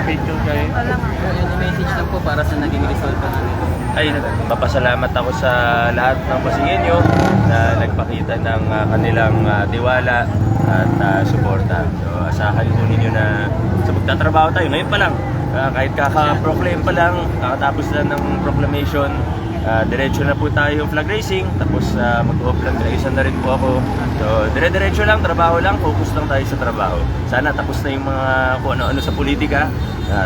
Picture kayo. Wala nga. Yung message lang po para sa naging result pa namin. Ay, papasalamat ako sa lahat ng Pasigueño na nagpakita ng kanilang tiwala at suporta. So, asahan po ninyo na sa magtatrabaho tayo. Ngayon pa lang, kahit kaka-proclaim pa lang, kakatapos lang ng proclamation, diretso na po tayo flag racing, tapos mag-o-flag racing na rin po ako. So, dire-diretso lang, trabaho lang, focus lang tayo sa trabaho. Sana tapos na yung mga kung ano-ano sa politika,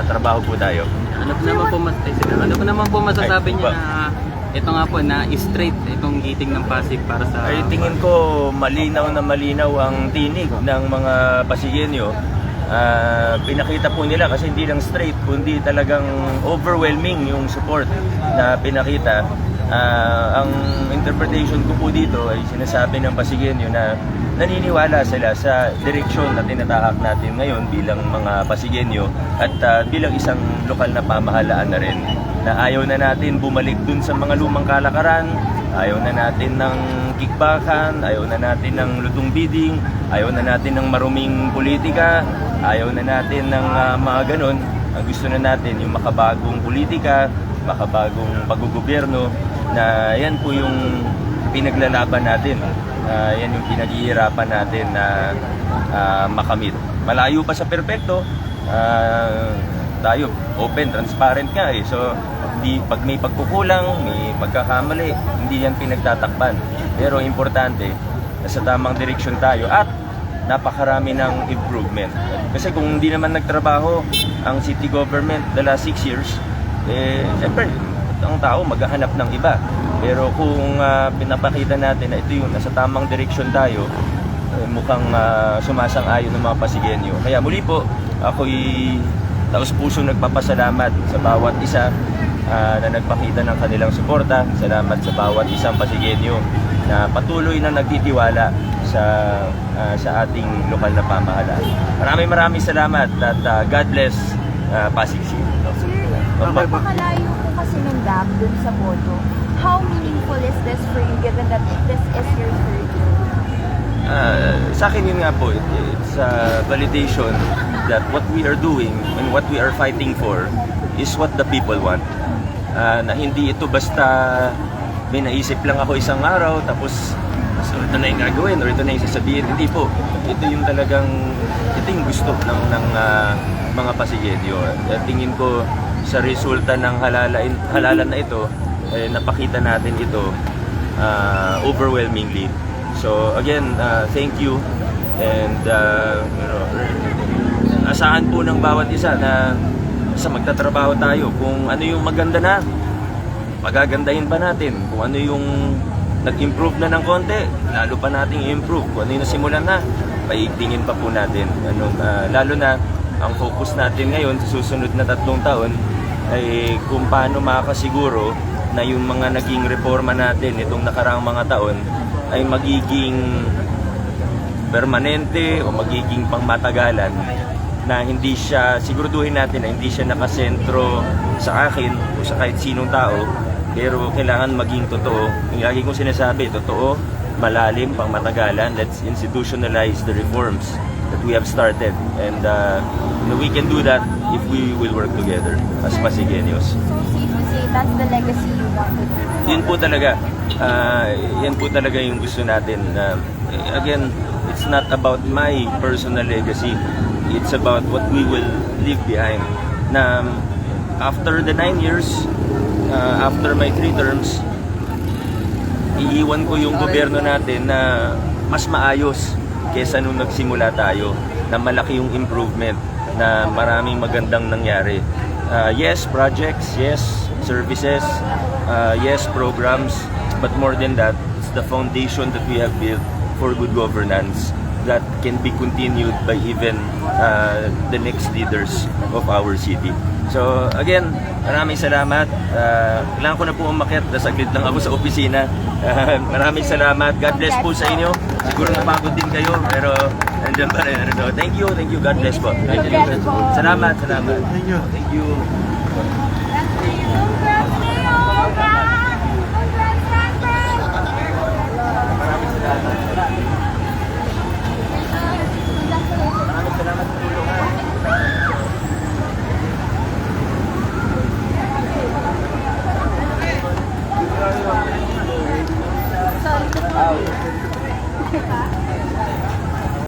trabaho po tayo. Ano po naman po masasabi Ay, niya na ito nga po na straight itong giting ng Pasig para sa... Ay, tingin ko malinaw na malinaw ang tinig ng mga Pasigueño. Pinakita po nila kasi hindi lang straight, kundi talagang overwhelming yung support na pinakita. Ang interpretation ko po dito ay sinasabi ng Pasigueño na naniniwala sila sa direksyon na tinatahak natin ngayon bilang mga Pasigueño at bilang isang lokal na pamahalaan na rin, na ayaw na natin bumalik dun sa mga lumang kalakaran, ayaw na natin ng kickbackan, ayaw na natin ng lutong bidding, ayaw na natin ng maruming politika, ayaw na natin ng mga ganon. Ang gusto na natin yung makabagong politika, makabagong paggugobyerno, na yan po yung pinaglalaban natin. Yan yung pinaghihirapan natin na makamit. Malayo pa sa perpekto, tayo open, transparent nga eh. So, pag may pagkukulang, may pagkakamali, hindi yan pinagtatakpan. Pero importante, nasa tamang direksyon tayo at napakarami ng improvement. Kasi kung hindi naman nagtrabaho ang city government the last 6 years, siyempre, ang tao maghahanap ng iba. Pero kung pinapakita natin na ito yung nasa tamang direksyon tayo, mukhang sumasang-ayon ng mga Pasigueño. Kaya muli po, ako'y taos-puso nagpapasalamat sa bawat isa na nagpakita ng kanilang suporta. Salamat sa bawat isang Pasigueño na patuloy na nagtitiwala sa ating lokal na pamahalaan. Maraming salamat at God bless Pasig City. Napakalayo po kasi ng gap dun sa boto. How meaningful is this for you given that this is your third year? Sa akin yun nga po, it's a validation that what we are doing and what we are fighting for is what the people want. Na hindi ito basta may naisip lang ako isang araw tapos so ito na yung gagawin or ito na yung sasabihin. Hindi po. Ito yung talagang, ito yung gusto ng mga Pasigueño. Tingin ko sa resulta ng halalan na ito, napakita natin ito overwhelmingly. So again, thank you, and asahan po ng bawat isa na sa magtatrabaho tayo. Kung ano yung maganda na, pagagandahin pa natin. Kung ano yung nag-improve na ng konti, lalo pa nating i-improve. Kung ano yung nasimulan na, paigtingin pa po natin. Lalo na ang focus natin ngayon sa susunod na 3 taon ay kung paano makakasiguro na yung mga naging reforma natin itong nakaraang mga taon ay magiging permanente o magiging pangmatagalan, na hindi siya, siguraduhin natin na hindi siya nakasentro sa akin o sa kahit sinong tao, pero kailangan maging totoo. Yung lagi kong sinasabi, totoo, malalim, pangmatagalan. Let's institutionalize the reforms that we have started, and we can do that if we will work together as Pasigueños. So safe to say that's the legacy you want to do? Yun po talaga. Yan po talaga yung gusto natin. Again, it's not about my personal legacy. It's about what we will leave behind. Na after the 9 years, after my 3 terms, iiwan ko yung gobyerno natin na mas maayos kesa nung nagsimula tayo, na malaki yung improvement, na maraming magandang nangyari. Yes, projects, yes, services, yes, programs, but more than that, it's the foundation that we have built for good governance that can be continued by even the next leaders of our city. So again, maraming salamat. Kailangan ko na po umakyat, saglit lang ako sa opisina. Maraming salamat. God bless po sa inyo. Siguro napagod din kayo, pero nandiyan pa rin. Thank you. God bless po. Salamat. Thank you. Congrats, Leo! Congrats, Congrats! Maraming salamat.